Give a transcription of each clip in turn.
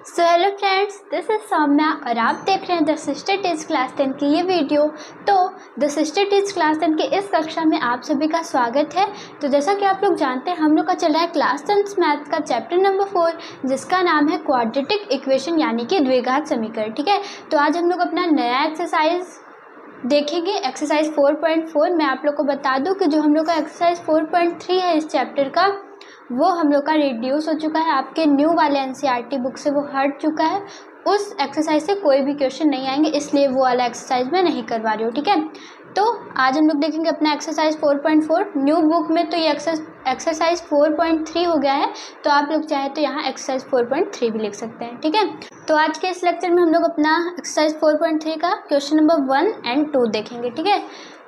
So hello friends, this is Saumya और आप देख रहे हैं द सिस्टर टीच क्लास 10 की ये वीडियो। तो द सिस्टर टीच क्लास 10 की इस कक्षा में आप सभी का स्वागत है। तो जैसा कि आप लोग जानते हैं, हम लोग का चल रहा है क्लास 10 मैथ का चैप्टर नंबर 4, जिसका नाम है क्वाड्रेटिक इक्वेशन यानी कि द्विघात समीकरण। ठीक है, तो आज हम लोग अपना नया एक्सरसाइज देखेंगे, एक्सरसाइज 4.4। मैं आप लोग को बता दूं कि जो हम लोग का एक्सरसाइज 4.3 है इस चैप्टर का, वो हम लोग का रिड्यूस हो चुका है, आपके न्यू वाले एनसीईआरटी बुक से वो हट चुका है। उस एक्सरसाइज से कोई भी क्वेश्चन नहीं आएंगे, इसलिए वो वाला एक्सरसाइज मैं नहीं करवा रही हूँ। ठीक है, तो आज हम लोग देखेंगे अपना एक्सरसाइज 4.4 न्यू बुक में। तो ये एक्सरसाइज 4.3 हो गया है, तो आप लोग चाहे तो यहाँ एक्सरसाइज 4.3 भी लिख सकते हैं। ठीक है, तो आज के इस लेक्चर में हम लोग अपना एक्सरसाइज 4.3 का क्वेश्चन नंबर 1 और 2 देखेंगे। ठीक है,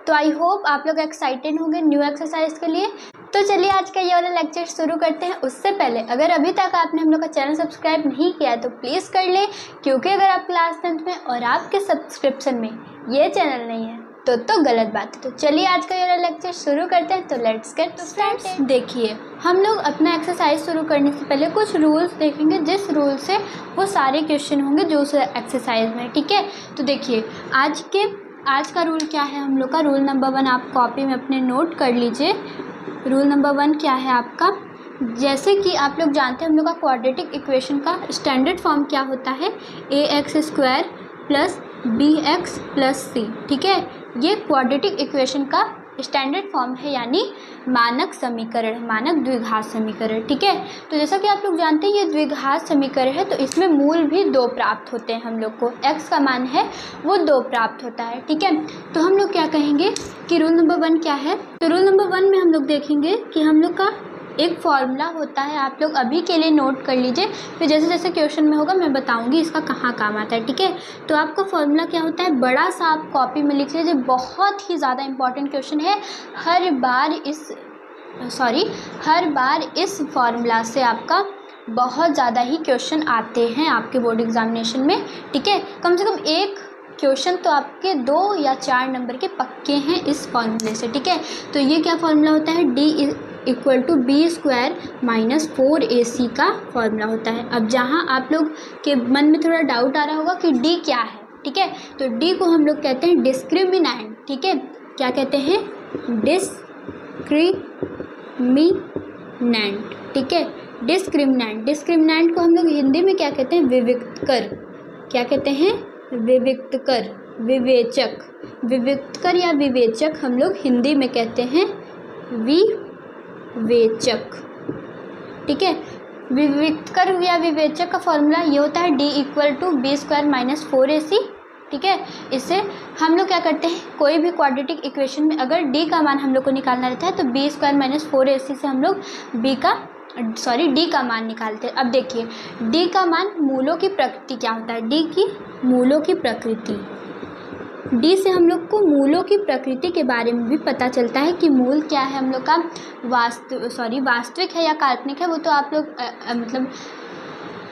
तो आई होप आप लोग एक्साइटेड होंगे न्यू एक्सरसाइज के लिए। तो चलिए आज का ये वाला लेक्चर शुरू करते हैं। उससे पहले अगर अभी तक आपने हम लोग का चैनल सब्सक्राइब नहीं किया है तो प्लीज़ कर ले, क्योंकि अगर आप क्लास 10 में और आपके सब्सक्रिप्शन में ये चैनल नहीं है तो गलत बात है। तो चलिए आज का ये वाला लेक्चर शुरू करते हैं। तो लेट्स गेट स्टार्टेड। देखिए, हम लोग अपना एक्सरसाइज शुरू करने से पहले कुछ रूल्स देखेंगे, जिस रूल से वो सारे क्वेश्चन होंगे जो उस एक्सरसाइज में। ठीक है, तो देखिए आज का रूल क्या है हम लोग का। रूल नंबर 1 आप कॉपी में अपने नोट कर लीजिए। रूल नंबर 1 क्या है आपका, जैसे कि आप लोग जानते हैं हम लोग का क्वाड्रेटिक इक्वेशन का स्टैंडर्ड फॉर्म क्या होता है, ax² plus bx plus c। ठीक है, ये क्वाड्रेटिक इक्वेशन का स्टैंडर्ड फॉर्म है, यानी मानक समीकरण, मानक द्विघात समीकरण। ठीक है, तो जैसा कि आप लोग जानते हैं ये द्विघात समीकरण है, तो इसमें मूल भी 2 प्राप्त होते हैं। हम लोग को x का मान है वो 2 प्राप्त होता है। ठीक है, तो हम लोग क्या कहेंगे कि रूल नंबर 1 क्या है। तो रूल नंबर 1 में हम लोग देखेंगे कि हम लोग का एक फॉर्मूला होता है, आप लोग अभी के लिए नोट कर लीजिए, फिर जैसे जैसे क्वेश्चन में होगा मैं बताऊंगी इसका कहाँ काम आता है। ठीक है, तो आपका फॉर्मूला क्या होता है, बड़ा सा आप कॉपी में लिख लीजिए। बहुत ही ज़्यादा इंपॉर्टेंट क्वेश्चन है, हर बार इस फॉर्मूला से आपका बहुत ज़्यादा ही क्वेश्चन आते हैं आपके बोर्ड एग्जामिनेशन में। ठीक है, कम से कम एक क्वेश्चन तो आपके 2 या 4 नंबर के पक्के हैं इस फॉर्मूले से। ठीक है, तो ये क्या फॉर्मूला होता है, d = b² - 4ac का फॉर्मूला होता है। अब जहाँ आप लोग के मन में थोड़ा डाउट आ रहा होगा कि d क्या है। ठीक है, तो d को हम लोग कहते हैं डिस्क्रिमिनेंट। ठीक है, क्या कहते हैं, डिस्क्रिमिनेंट। ठीक है, डिस्क्रिमिनेंट को हम लोग हिंदी में क्या कहते हैं, विविक्तकर। क्या कहते हैं, विविक्तकर, विविक्तकर या विवेचक हम लोग हिंदी में कहते हैं विवेचक। ठीक है, विविक्तकर या विवेचक का फॉर्मूला ये होता है d = b² - 4ac। ठीक है, इससे हम लोग क्या करते हैं, कोई भी क्वाड्रेटिक इक्वेशन में अगर d का मान हम लोग को निकालना रहता है तो b² - 4ac से हम लोग d का मान निकालते हैं। अब देखिए, d का मान मूलों की प्रकृति क्या होता है, d की मूलों की प्रकृति, d से हम लोग को मूलों की प्रकृति के बारे में भी पता चलता है कि मूल क्या है हम लोग का, वास्तविक है या काल्पनिक है। वो तो आप लोग मतलब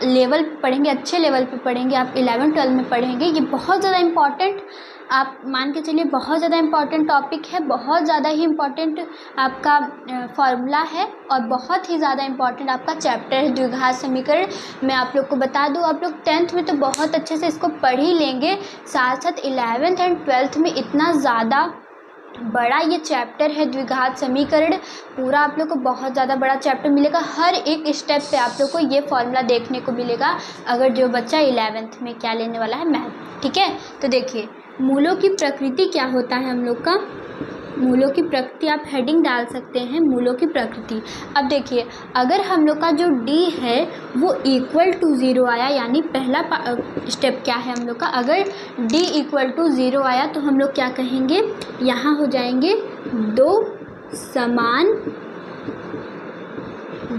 लेवल पे पढ़ेंगे, अच्छे लेवल पे पढ़ेंगे, आप 11-12 में पढ़ेंगे। ये बहुत ज़्यादा इम्पॉर्टेंट, आप मान के चलिए बहुत ज़्यादा इम्पॉर्टेंट टॉपिक है, बहुत ज़्यादा ही इम्पॉर्टेंट आपका फॉर्मूला है और बहुत ही ज़्यादा इम्पॉर्टेंट आपका चैप्टर है द्विघात समीकरण। मैं आप लोग को बता दूं, आप लोग 10th में तो बहुत अच्छे से इसको पढ़ ही लेंगे, साथ साथ 11th और 12th में इतना ज़्यादा बड़ा ये चैप्टर है द्विघात समीकरण। पूरा आप लोग को बहुत ज़्यादा बड़ा चैप्टर मिलेगा, हर एक स्टेप पे आप लोग को ये फॉर्मूला देखने को मिलेगा, अगर जो बच्चा 11th में क्या लेने वाला है, मैथ। ठीक है, तो देखिए मूलों की प्रकृति क्या होता है हम लोग का, मूलों की प्रकृति आप हेडिंग डाल सकते हैं, मूलों की प्रकृति। अब देखिए, अगर हम लोग का जो d है वो = 0 आया, यानी पहला स्टेप क्या है हम लोग का, अगर d = 0 आया तो हम लोग क्या कहेंगे, यहाँ हो जाएंगे 2 समान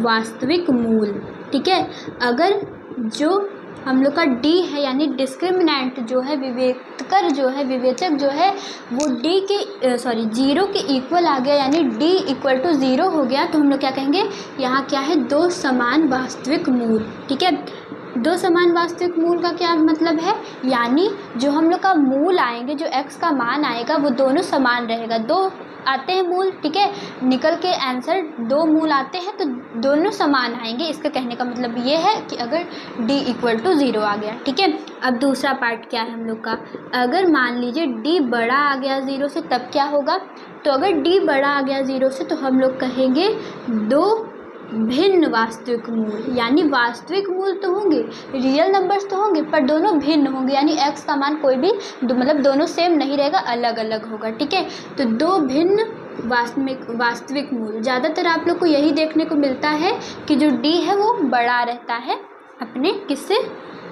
वास्तविक मूल। ठीक है, अगर जो हम लोग का d है यानी डिस्क्रिमिनेंट जो है, विवेक्तकर जो है, विवेचक जो है, वो d के 0 के इक्वल आ गया, यानी d = 0 हो गया, तो हम लोग क्या कहेंगे, यहाँ क्या है, 2 समान वास्तविक मूल। ठीक है, 2 समान वास्तविक मूल का क्या मतलब है, यानी जो हम लोग का मूल आएंगे, जो x का मान आएगा वो दोनों समान रहेगा, 2 आते हैं मूल, ठीक है, निकल के आंसर 2 मूल आते हैं तो दोनों समान आएंगे। इसका कहने का मतलब ये है कि अगर d इक्वल टू 0 आ गया, ठीक है। अब दूसरा पार्ट क्या है हम लोग का, अगर मान लीजिए d बड़ा आ गया 0 से तब क्या होगा। तो अगर d बड़ा आ गया 0 से तो हम लोग कहेंगे 2 भिन्न वास्तविक मूल, यानी वास्तविक मूल तो होंगे, रियल नंबर्स तो होंगे, पर दोनों भिन्न होंगे, यानी x का मान कोई भी मतलब दोनों सेम नहीं रहेगा, अलग अलग होगा, ठीक है। तो 2 भिन्न वास्तविक मूल, ज़्यादातर आप लोग को यही देखने को मिलता है कि जो d है वो बड़ा रहता है अपने किससे,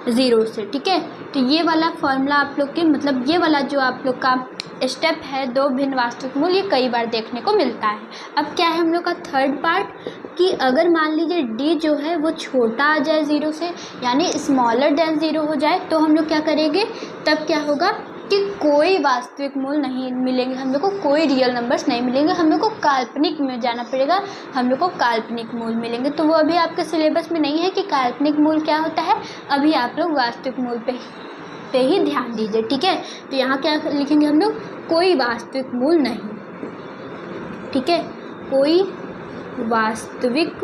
0 से, ठीक है। तो ये वाला फॉर्मूला आप लोग के मतलब ये वाला जो आप लोग का स्टेप है 2 भिन्न वास्तविक मूल, ये कई बार देखने को मिलता है। अब क्या है हम लोग का थर्ड पार्ट कि अगर मान लीजिए d जो है वो छोटा आ जाए 0 से, यानी स्मॉलर देन 0 हो जाए, तो हम लोग क्या करेंगे, तब क्या होगा कि कोई वास्तविक मूल नहीं मिलेंगे, हम लोग को कोई रियल नंबर्स नहीं मिलेंगे, हम लोग को काल्पनिक में जाना पड़ेगा, हम लोग को काल्पनिक मूल मिलेंगे। तो वो अभी आपके सिलेबस में नहीं है कि काल्पनिक मूल क्या होता है, अभी आप लोग वास्तविक मूल पे ही ध्यान दीजिए, ठीक है। तो यहाँ क्या लिखेंगे हम लोग, कोई वास्तविक मूल नहीं, ठीक है, कोई वास्तविक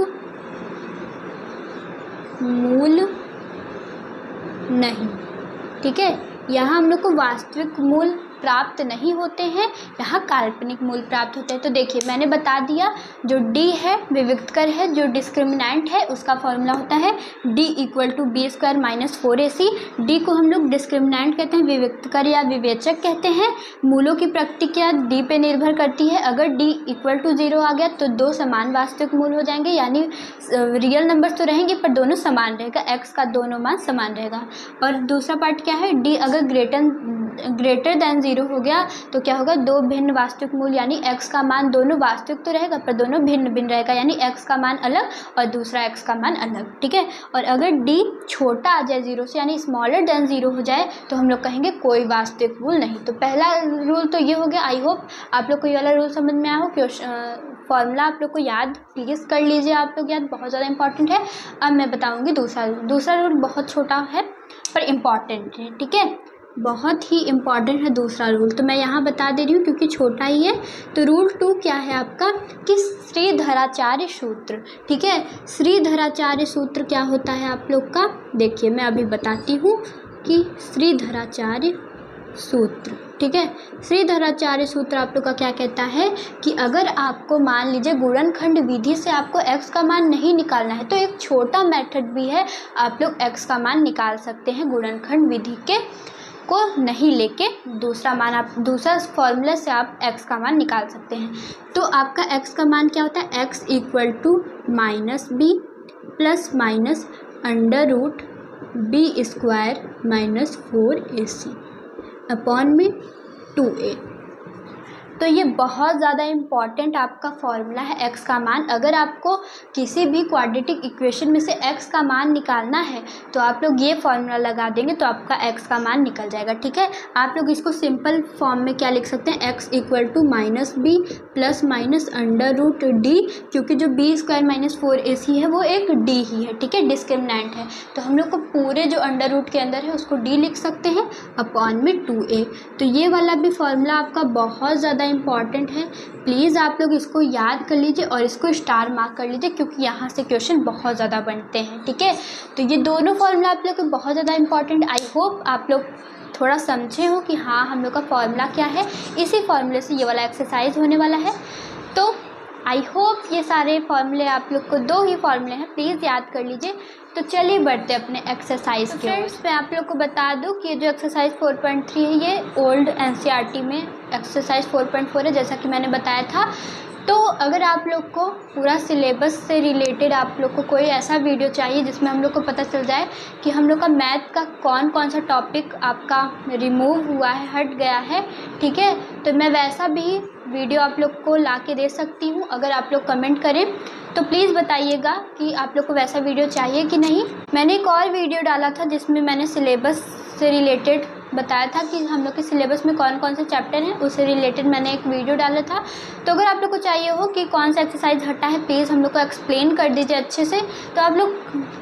मूल नहीं, ठीक है। यहाँ हम लोग को वास्तविक मूल प्राप्त नहीं होते हैं, यहाँ काल्पनिक मूल प्राप्त होते हैं। तो देखिए मैंने बता दिया, जो d है विविक्तकर है, जो डिस्क्रिमिनेंट है उसका फॉर्मूला होता है d equal to b square minus 4ac। d को हम लोग डिस्क्रिमिनेंट कहते हैं, विविक्तकर या विवेचक कहते हैं। मूलों की प्रतिक्रिया d पे निर्भर करती है, अगर d इक्वल टू 0 आ गया तो 2 समान वास्तविक मूल हो जाएंगे, यानी रियल नंबर्स तो रहेंगे पर दोनों समान रहेगा, x का दोनों मान समान रहेगा। और दूसरा पार्ट क्या है, d अगर ग्रेटर देन 0 हो गया तो क्या होगा, 2 भिन्न वास्तविक मूल, यानी x का मान दोनों वास्तविक तो रहेगा पर दोनों भिन्न भिन्न रहेगा, यानी x का मान अलग और दूसरा x का मान अलग, ठीक है। और अगर d छोटा आ जाए 0 से, यानी स्मॉलर देन 0 हो जाए, तो हम लोग कहेंगे कोई वास्तविक मूल नहीं। तो पहला रूल तो ये हो गया। आई होप आप लोग को ये वाला रूल समझ में आया हो। फॉर्मूला आप लोग को याद प्लीज़ कर लीजिए, आप लोग याद, बहुत ज़्यादा इंपॉर्टेंट है। अब मैं बताऊँगी दूसरा रूल बहुत छोटा है पर इम्पॉर्टेंट है, ठीक है, बहुत ही इम्पॉर्टेंट है दूसरा रूल, तो मैं यहाँ बता दे रही हूँ क्योंकि छोटा ही है। तो रूल 2 क्या है आपका कि श्रीधराचार्य सूत्र, ठीक है। श्रीधराचार्य सूत्र क्या होता है आप लोग का, देखिए मैं अभी बताती हूँ कि श्रीधराचार्य सूत्र, ठीक है। श्रीधराचार्य सूत्र आप लोग का क्या कहता है कि अगर आपको मान लीजिए गुणनखंड विधि से आपको x का मान नहीं निकालना है, तो एक छोटा मेथड भी है, आप लोग x का मान निकाल सकते हैं गुणनखंड विधि के को नहीं लेके, दूसरा मान आप दूसरा फॉर्मूले से आप x का मान निकाल सकते हैं। तो आपका x का मान क्या होता है, x equal to minus b plus minus under root b square minus 4ac upon में 2a। तो ये बहुत ज़्यादा इम्पॉर्टेंट आपका फॉर्मूला है x का मान। अगर आपको किसी भी क्वाड्रेटिक इक्वेशन में से x का मान निकालना है तो आप लोग ये फॉर्मूला लगा देंगे तो आपका x का मान निकल जाएगा, ठीक है। आप लोग इसको सिंपल फॉर्म में क्या लिख सकते हैं, x equal to minus b plus minus under root d, क्योंकि जो बी स्क्वायर माइनस 4ac है वो एक d ही है, ठीक है, डिस्क्रिमिनेंट है। तो हम लोग को पूरे जो अंडर रूट के अंदर है उसको d लिख सकते हैं अपॉन में 2a। तो ये वाला भी फॉर्मूला आपका बहुत ज़्यादा इम्पॉर्टेंट है, प्लीज़ आप लोग इसको याद कर लीजिए और इसको स्टार मार्क कर लीजिए क्योंकि यहाँ से क्वेश्चन बहुत ज़्यादा बनते हैं, ठीक है। तो ये दोनों फॉर्मूला आप लोग को बहुत ज़्यादा इम्पॉर्टेंट। आई होप आप लोग थोड़ा समझे हो कि हाँ हम लोग का फॉर्मूला क्या है, इसी फॉर्मूले से ये वाला एक्सरसाइज होने वाला है। तो आई होप ये सारे फॉर्मूले आप लोग को 2 ही फॉर्मूले हैं, प्लीज़ याद कर लीजिए। तो चलिए बढ़ते अपने एक्सरसाइज के। फ्रेंड्स मैं आप लोग को बता दूं कि ये जो एक्सरसाइज 4.3 है ये ओल्ड एनसीईआरटी में एक्सरसाइज 4.4 है, जैसा कि मैंने बताया था। तो अगर आप लोग को पूरा सिलेबस से रिलेटेड आप लोग को कोई ऐसा वीडियो चाहिए जिसमें हम लोग को पता चल जाए कि हम लोग का मैथ का कौन कौन सा टॉपिक आपका रिमूव हुआ है, हट गया है, ठीक है, तो मैं वैसा भी वीडियो आप लोग को ला के दे सकती हूँ। अगर आप लोग कमेंट करें तो प्लीज़ बताइएगा कि आप लोग को वैसा वीडियो चाहिए कि नहीं। मैंने एक और वीडियो डाला था जिसमें मैंने सिलेबस से रिलेटेड बताया था कि हम लोग के सिलेबस में कौन कौन से चैप्टर हैं, उससे रिलेटेड मैंने एक वीडियो डाला था। तो अगर आप लोग को चाहिए हो कि कौन सा एक्सरसाइज हटा है, प्लीज़ हम लोग को एक्सप्लेन कर दीजिए अच्छे से, तो आप लोग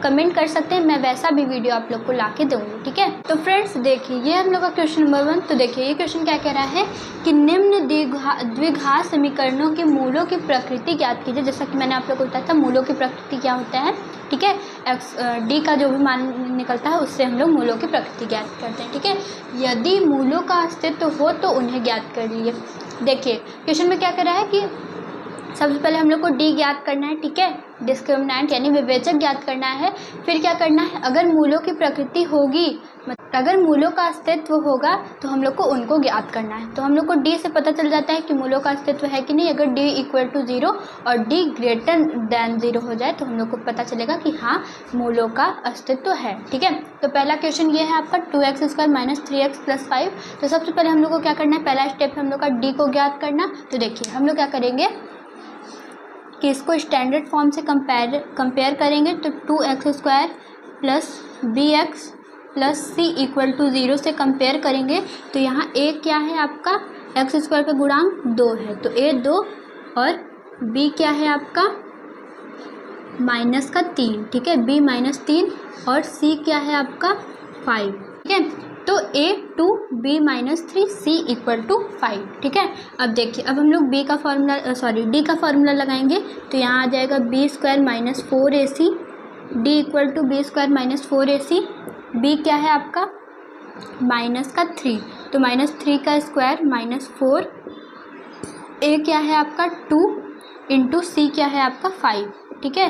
कमेंट कर सकते हैं, मैं वैसा भी वीडियो आप लोग को ला के दूँगी। ठीक है, तो फ्रेंड्स देखिए ये हम लोग का क्वेश्चन नंबर 1। तो देखिए ये क्वेश्चन क्या कह रहा है कि निम्न द्विघात समीकरणों के मूलों की प्रकृति ज्ञात कीजिए। जैसा कि मैंने आप लोग को बताया था मूलों की प्रकृति क्या होता है। ठीक है, डी का जो भी मान निकलता है उससे हम लोग मूलों की प्रकृति ज्ञात करते हैं। ठीक है, यदि मूलों का अस्तित्व हो तो उन्हें ज्ञात कर लीजिए। देखिए क्वेश्चन में क्या कर रहा है कि सबसे पहले हम लोग को डी ज्ञात करना है। ठीक है, डिस्क्रिमिनेंट यानी विवेचक ज्ञात करना है। फिर क्या करना है, अगर मूलों की प्रकृति होगी, अगर मूलों का अस्तित्व होगा तो हम लोग को उनको ज्ञात करना है। तो हम लोग को डी से पता चल जाता है कि मूलों का अस्तित्व है कि नहीं। अगर डी इक्वल टू 0 और डी ग्रेटर देन 0 हो जाए तो हम लोग को पता चलेगा कि हाँ मूलों का अस्तित्व है। ठीक है, तो पहला क्वेश्चन ये है आपका 2x² - 3x + 5। तो सबसे पहले हम लोग को क्या करना है, पहला स्टेप है हम लोग का डी को ज्ञात करना। तो देखिए हम लोग क्या करेंगे कि इसको स्टैंडर्ड फॉर्म से कंपेयर करेंगे। तो 2x² + bx + c = 0 से कंपेयर करेंगे। तो यहाँ a क्या है आपका, x² का गुणांक 2 है, तो a 2 और b क्या है आपका -3। ठीक है, b -3 और c क्या है आपका 5। ठीक है, तो a 2 b -3 c = 5। ठीक है, अब देखिए अब हम लोग d का फार्मूला लगाएंगे। तो यहाँ आ जाएगा b² - 4ac, d = b² - 4ac। b क्या है आपका -3, तो -3 का स्क्वायर -4। a क्या है आपका 2 इंटू c क्या है आपका 5। ठीक है,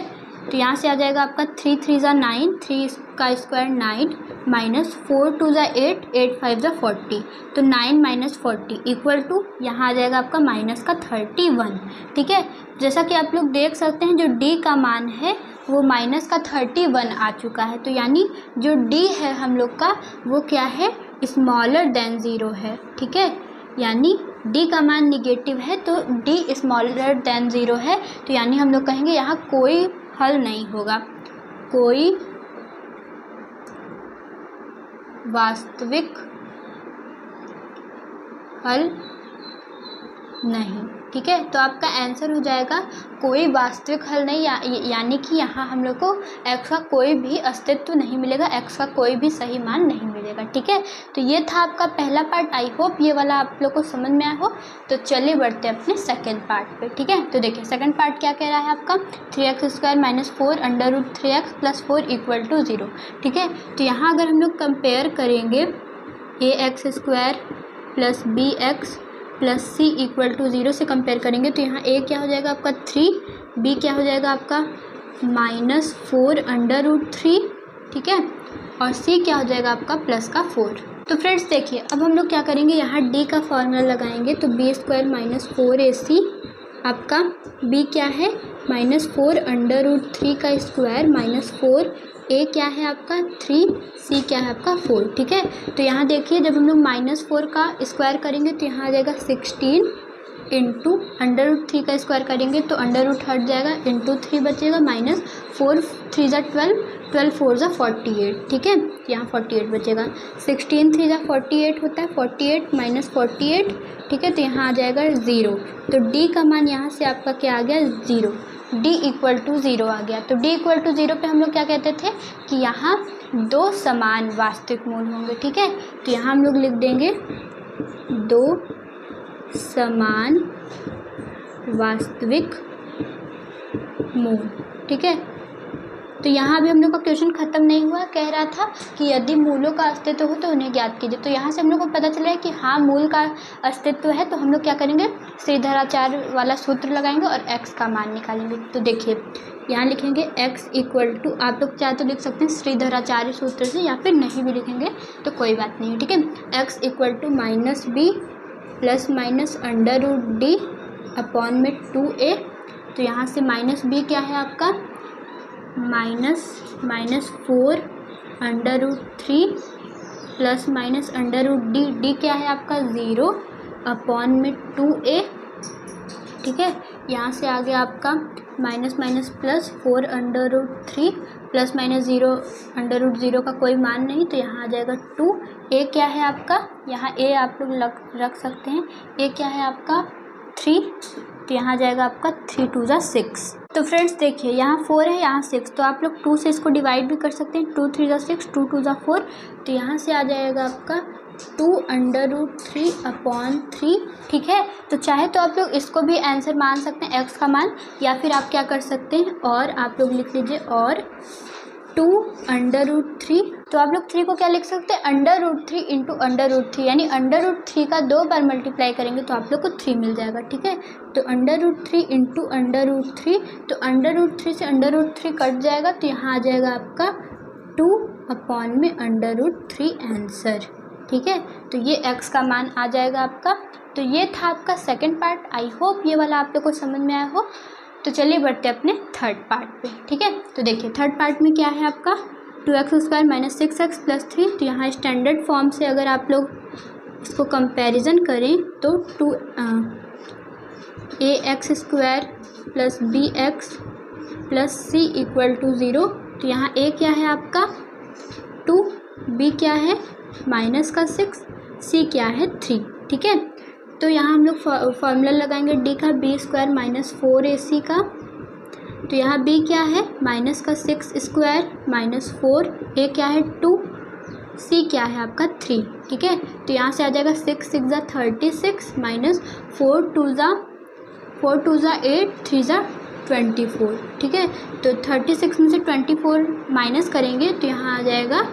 तो यहाँ से आ जाएगा आपका 3 3 = 9, 3 का स्क्वायर 9 -4 2 = 8, 8 5 = 40। तो 9 - 40 = यहाँ आ जाएगा आपका -31। ठीक है, जैसा कि आप लोग देख सकते हैं जो d का मान है वो -31 आ चुका है। तो यानी जो d है हम लोग का वो क्या है, स्मॉलर देन 0 है। ठीक है, यानी d का मान निगेटिव है तो d स्मॉलर देन 0 है। तो यानी हम लोग कहेंगे यहाँ कोई हल नहीं होगा, कोई वास्तविक हल नहीं। ठीक है, तो आपका आंसर हो जाएगा कोई वास्तविक हल नहीं, यानी कि यहाँ हम लोग को x का कोई भी अस्तित्व नहीं मिलेगा, x का कोई भी सही मान नहीं मिलेगा। ठीक है, तो ये था आपका पहला पार्ट। आई होप ये वाला आप लोग को समझ में आया हो। तो चलिए बढ़ते हैं अपने सेकंड पार्ट पे। ठीक है, तो देखिए सेकंड पार्ट क्या कह रहा है आपका 3x² - 4 √3x + 4 = 0। ठीक है, तो यहाँ अगर हम लोग कंपेयर करेंगे ax² + bx + c = 0 से कंपेयर करेंगे तो यहाँ a क्या हो जाएगा आपका 3, b क्या हो जाएगा आपका -4 √3। ठीक है, और c क्या हो जाएगा आपका +4। तो फ्रेंड्स देखिए अब हम लोग क्या करेंगे, यहाँ d का फॉर्मूला लगाएंगे। तो b² - 4ac आपका b क्या है -4 √3 का स्क्वायर -4, a क्या है आपका 3, c क्या है आपका 4। ठीक है, तो यहाँ देखिए जब हम लोग -4 का स्क्वायर करेंगे तो यहाँ आ जाएगा 16 इंटू √3 का स्क्वायर करेंगे तो अंडर हट जाएगा, इंटू 3 बचेगा, -4 3 = 12, 12 4 = 48। ठीक है, यहाँ 48 बचेगा, 16 3 = 48 होता है, 48 - 48। ठीक है, तो यहाँ आ जाएगा 0। तो d का मान यहाँ से आपका क्या आ गया 0, d = 0 आ गया। तो d = 0 पे हम लोग क्या कहते थे कि यहाँ 2 समान वास्तविक मूल होंगे। ठीक है, तो यहाँ हम लोग लिख देंगे 2 समान वास्तविक मूल। ठीक है, तो यहाँ भी हम लोग का क्वेश्चन खत्म नहीं हुआ, कह रहा था कि यदि मूलों का अस्तित्व हो तो उन्हें ज्ञात कीजिए। तो यहाँ से हम लोग को पता चला है कि हाँ मूल का अस्तित्व है, तो हम लोग क्या करेंगे श्रीधराचार्य वाला सूत्र लगाएंगे और x का मान निकालेंगे। तो देखिए यहाँ लिखेंगे x = आप लोग चाहे तो लिख सकते हैं श्रीधराचार्य सूत्र से, या फिर नहीं भी लिखेंगे तो कोई बात नहीं है। ठीक है, x = -b ± √d अपॉन में 2a। तो यहाँ से -b क्या है आपका -4 √3 ± √d, d क्या है आपका 0 अपॉन में 2a। ठीक है, यहाँ से आ गया आपका -, +4 √3 plus minus zero, under root zero का कोई मान नहीं, तो यहाँ आ जाएगा 2। ए क्या है आपका, यहाँ ए आप लोग रख सकते हैं। ए क्या है आपका 3, तो यहाँ आ जाएगा आपका 3 2 ज़ा 6। तो फ्रेंड्स देखिए यहाँ 4 है, यहाँ 6, तो आप लोग 2 से इसको डिवाइड भी कर सकते हैं। 2 3 ज़ा 6, 2 2 ज़ा 4, तो यहाँ से आ जाएगा आपका 2 अंडर रूट 3 अपॉन 3। ठीक है, तो चाहे तो आप लोग इसको भी आंसर मान सकते हैं एक्स का मान, या फिर आप क्या कर सकते हैं और आप लोग लिख लीजिए और 2 अंडर रूट 3। तो आप लोग 3 को क्या लिख सकते हैं, under root 3 into under root 3, यानी अंडर रूट 3 का 2 बार मल्टीप्लाई करेंगे तो आप लोग को 3 मिल जाएगा। ठीक है, तो under root 3 into under root 3, तो अंडर रूट 3 से अंडर रूट 3 कट जाएगा, तो यहाँ आ जाएगा आपका 2 अपॉन में अंडर रूट 3 आंसर। ठीक है, तो ये x का मान आ जाएगा आपका। तो ये था आपका सेकंड पार्ट। आई होप ये वाला आप लोग को समझ में आया हो। तो चलिए बढ़ते अपने थर्ड पार्ट पे। ठीक है, तो देखिए थर्ड पार्ट में क्या है आपका 2x² माइनस 6x प्लस 3। तो यहाँ स्टैंडर्ड फॉर्म से अगर आप लोग इसको कंपैरिजन करें तो ax² plus bx plus c equal to 0। तो यहाँ a क्या है आपका 2, b क्या है माइनस का 6, c क्या है 3। ठीक है, तो यहाँ हम लोग फॉर्मूला लगाएंगे d का b² माइनस 4ac का। तो यहाँ b क्या है माइनस का 6² माइनस 4, a क्या है 2, c क्या है आपका 3। ठीक है, तो यहाँ से आ जाएगा 6 6 ज़ा 36 माइनस 4 2 ज़ा 8 3 ज़ा 24। ठीक है, तो 36 में से 24 माइनस करेंगे तो यहाँ आ जाएगा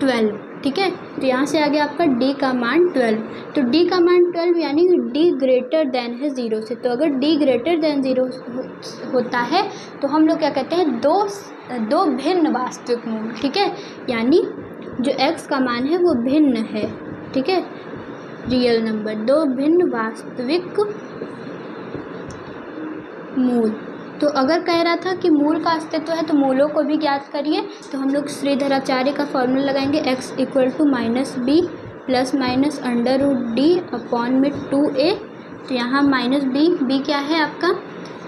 12। ठीक है, तो यहाँ से आ गया आपका d का मान 12। तो d का मान 12 यानी d ग्रेटर देन है 0 से। तो अगर d ग्रेटर देन 0 होता है तो हम लोग क्या कहते हैं दो भिन्न वास्तविक मूल। ठीक है, यानी जो x का मान है वो भिन्न है। ठीक है, रियल नंबर, दो भिन्न वास्तविक मूल। तो अगर कह रहा था कि मूल का अस्तित्व है तो मूलों को भी ज्ञात करिए। तो हम लोग श्रीधराचार्य का फॉर्मूला लगाएंगे x equal to minus b plus minus under root d upon में 2a। तो यहाँ माइनस बी क्या है आपका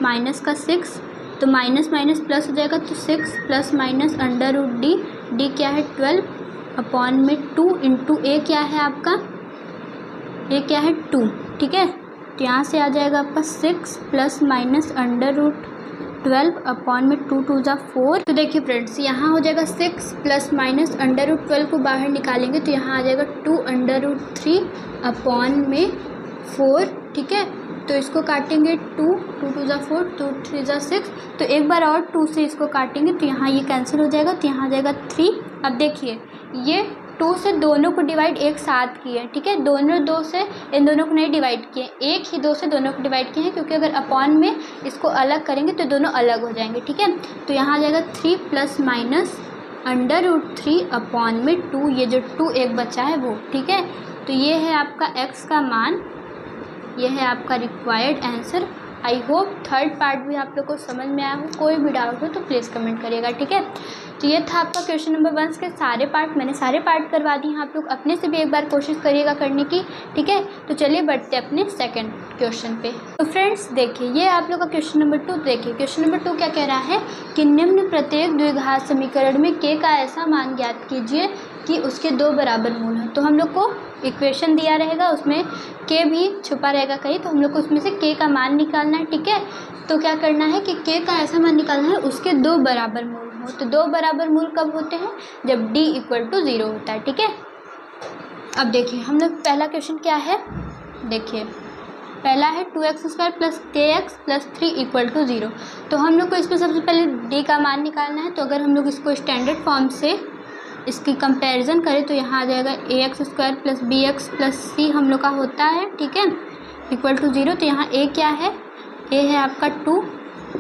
माइनस का 6, तो माइनस माइनस प्लस हो जाएगा, तो 6 plus minus under root d क्या है 12 अपॉन में 2 इंटू a क्या है आपका a क्या है 2। ठीक है, तो यहाँ से आ जाएगा आपका 6 plus minus under root 12 upon में 2 2 ज़ा 4। तो देखिए फ्रेंड्स यहाँ हो जाएगा 6 प्लस माइनस अंडर रूट 12 को बाहर निकालेंगे तो यहाँ आ जाएगा 2 अंडर रूट 3 अपॉन में 4। ठीक है, तो इसको काटेंगे 2 2 ज़ा 4, 2 3 ज़ा 6, तो एक बार और 2 से इसको काटेंगे तो यहाँ ये कैंसिल हो जाएगा, तो यहाँ आ जाएगा 3। अब देखिए ये 2 से दोनों को डिवाइड एक साथ किए। ठीक है, दोनों 2 से इन दोनों को नहीं डिवाइड किए, एक ही 2 से दोनों को डिवाइड किए हैं, क्योंकि अगर अपॉन में इसको अलग करेंगे तो दोनों अलग हो जाएंगे। ठीक है, तो यहाँ आ जाएगा 3 plus minus under root 3 upon में 2, ये जो 2 एक बचा है वो। ठीक है, तो ये है आपका x का मान, ये है आपका required answer. I hope third part भी आप लोग को समझ में आया हो। कोई भी डाउट हो तो प्लीज़ कमेंट करिएगा। ठीक है, तो ये था आपका क्वेश्चन नंबर 1 के सारे पार्ट, मैंने सारे पार्ट करवा दिए हैं। आप लोग अपने से भी एक बार कोशिश करिएगा करने की। ठीक है, तो चलिए बढ़ते अपने सेकंड क्वेश्चन पे। तो फ्रेंड्स देखिए ये आप लोग का क्वेश्चन नंबर 2। देखिए क्वेश्चन नंबर 2 क्या कह रहा है कि निम्न प्रत्येक द्विघात समीकरण में k का ऐसा मान ज्ञात कीजिए कि उसके 2 बराबर मूल हैं। तो हम लोग को इक्वेशन दिया रहेगा, उसमें k भी छुपा रहेगा कहीं, तो हम लोग को उसमें से k का मान निकालना है। ठीक है, तो क्या करना है कि k का ऐसा मान निकालना है उसके 2 बराबर मूल हो। तो 2 बराबर मूल कब होते हैं, जब d इक्वल टू 0 होता है। ठीक है, अब देखिए हम लोग पहला क्वेश्चन क्या है, देखिए पहला है 2x² plus kx plus 3 equal to 0। तो हम लोग को इसमें सबसे पहले d का मान निकालना है। तो अगर हम लोग इसको स्टैंडर्ड फॉर्म से इसकी कंपैरिजन करें तो यहाँ आ जाएगा ax² plus bx plus c हम लोग का होता है। ठीक है, इक्वल टू 0। तो यहाँ a क्या है, a है आपका 2,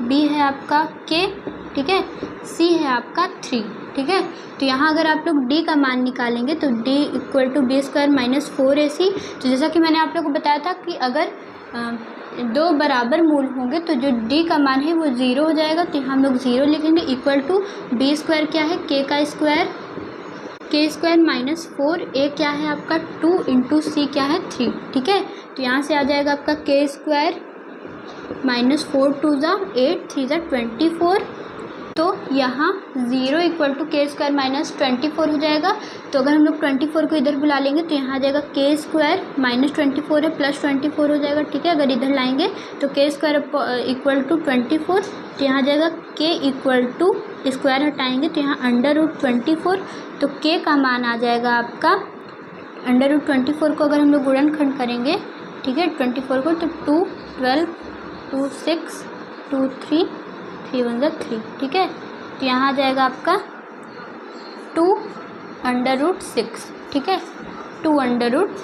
b है आपका k, ठीक है, c है आपका 3। ठीक है, तो यहाँ अगर आप लोग d का मान निकालेंगे तो d equal to b² minus 4ac। तो जैसा कि मैंने आप लोग को बताया था कि अगर 2 बराबर मूल होंगे तो जो d का मान है वो 0 हो जाएगा। तो हम लोग 0 लिखेंगे, इक्वल टू b² क्या है k का स्क्वायर, k² माइनस 4, a क्या है आपका 2 इंटू c क्या है 3। ठीक है, तो यहाँ से आ जाएगा आपका k² माइनस 4 2 ज़ा 8 3 ज़ा 24 तो यहाँ 0 इक्वल टू के स्क्वायर माइनस 24 हो जाएगा। तो अगर हम लोग 24 को इधर बुला लेंगे तो यहाँ आ जाएगा के स्क्वायर माइनस 24 है प्लस 24 हो जाएगा, ठीक है। अगर इधर लाएंगे तो के स्क्वायर इक्वल टू 24, तो यहाँ आ जाएगा के इक्वल टू, स्क्वायर हटाएंगे तो यहाँ अंडर रूट 24, तो के का मान आ जाएगा आपका अंडर रूट 24 को अगर हम लोग गुणनखंड करेंगे, ठीक है, 24 को, तो 2 12 2 6 2 3 3 1 3, ठीक है। तो यहाँ आ जाएगा आपका 2 अंडर रूट 6, ठीक है, 2 अंडर रूट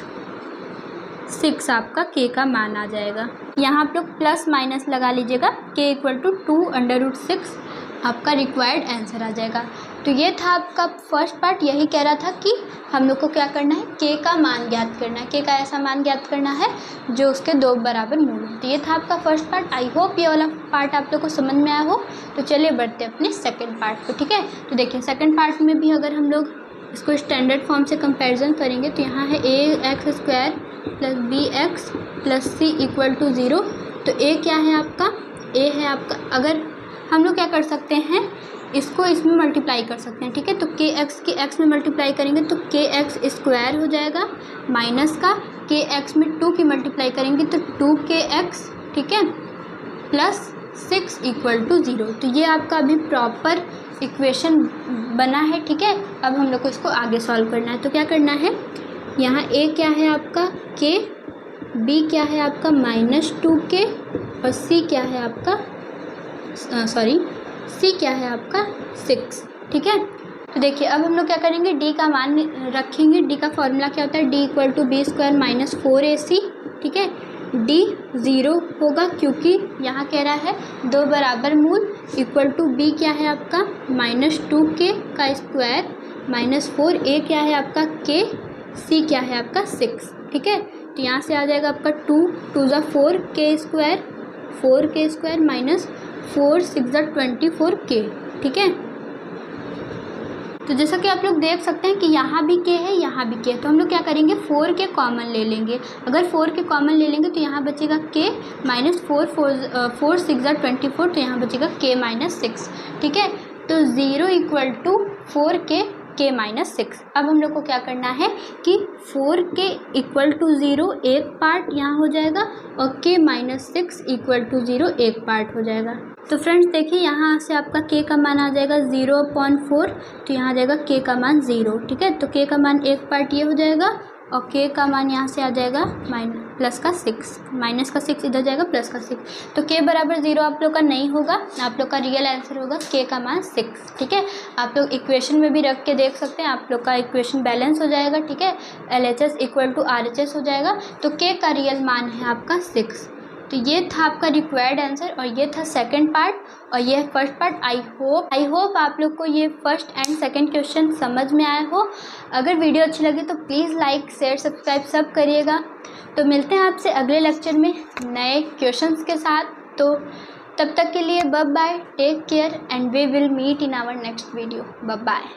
6 आपका के का मान आ जाएगा। यहाँ आप लोग प्लस माइनस लगा लीजिएगा, के इक्वल टू 2 अंडर रूट 6 आपका रिक्वायर्ड आंसर आ जाएगा। तो ये था आपका फर्स्ट पार्ट, यही कह रहा था कि हम लोग को क्या करना है, के का मान ज्ञात करना है, के का ऐसा मान ज्ञात करना है जो उसके 2 बराबर मूल हो। तो ये था आपका फर्स्ट पार्ट। आई होप ये वाला पार्ट आप लोग को समझ में आया हो। तो चलिए बढ़ते हैं अपने सेकंड पार्ट को, ठीक है। तो देखिए सेकंड पार्ट में भी अगर हम लोग इसको स्टैंडर्ड फॉर्म से कंपैरिजन करेंगे तो यहाँ है ax square plus bx plus c equal to 0। तो a क्या है आपका, a है आपका, अगर हम लोग क्या कर सकते हैं, इसको इसमें मल्टीप्लाई कर सकते हैं, ठीक है। तो के एक्स के एक्स में मल्टीप्लाई करेंगे तो के एक्स स्क्वायर हो जाएगा, माइनस का के एक्स में 2 की मल्टीप्लाई करेंगे तो 2kx, ठीक है, प्लस 6 इक्वल टू 0। तो ये आपका अभी प्रॉपर इक्वेशन बना है, ठीक है। अब हम लोग को इसको आगे सॉल्व करना है। तो क्या करना है, यहाँ a क्या है आपका k, b क्या है आपका -2k और c क्या है आपका c क्या है आपका 6, ठीक है। तो देखिए अब हम लोग क्या करेंगे, d का मान रखेंगे। d का फॉर्मूला क्या होता है, d equal to b square minus 4ac, ठीक है। d 0 होगा क्योंकि यहाँ कह रहा है 2 बराबर मूल, इक्वल टू b क्या है आपका -2k का स्क्वायर माइनस 4a क्या है आपका k, c क्या है आपका 6, ठीक है। तो यहाँ से आ जाएगा आपका 2 2 ज़ा 4k स्क्वायर माइनस 4 6 ज़ा 24k, ठीक है। तो जैसा कि आप लोग देख सकते हैं कि यहाँ भी k है, यहाँ भी k है, तो हम लोग क्या करेंगे, 4k कॉमन ले लेंगे। अगर 4k कॉमन ले लेंगे तो यहाँ बचेगा k माइनस 4 6 ज़ा 24, तो यहाँ बचेगा k माइनस 6, ठीक है। तो 0 equal to 4k k minus 6। अब हम लोग को क्या करना है कि 4k इक्वल टू 0 एक पार्ट यहाँ हो जाएगा और k माइनस 6 इक्वल टू 0 एक पार्ट हो जाएगा। तो फ्रेंड्स देखिए यहाँ से आपका k का मान आ जाएगा 0/4, तो यहाँ आ जाएगा k का मान 0, ठीक है। तो k का मान एक पार्ट ये हो जाएगा और k का मान यहाँ से आ जाएगा प्लस का 6, माइनस का 6 इधर जाएगा प्लस का 6। तो k बराबर 0 आप लोग का नहीं होगा, आप लोग का रियल आंसर होगा k का मान 6, ठीक है। आप लोग इक्वेशन में भी रख के देख सकते हैं, आप लोग का इक्वेशन बैलेंस हो जाएगा, ठीक है। LHS इक्वल टू RHS हो जाएगा। तो k का रियल मान है आपका 6। तो ये था आपका रिक्वायर्ड आंसर और ये था सेकंड पार्ट और ये है फर्स्ट पार्ट। आई होप आप लोग को ये फर्स्ट एंड सेकंड क्वेश्चन समझ में आया हो। अगर वीडियो अच्छी लगी तो प्लीज़ लाइक शेयर सब्सक्राइब सब करिएगा। तो मिलते हैं आपसे अगले लेक्चर में नए क्वेश्चंस के साथ। तो तब तक के लिए bye bye, take care and we will meet in our next video. Bye bye.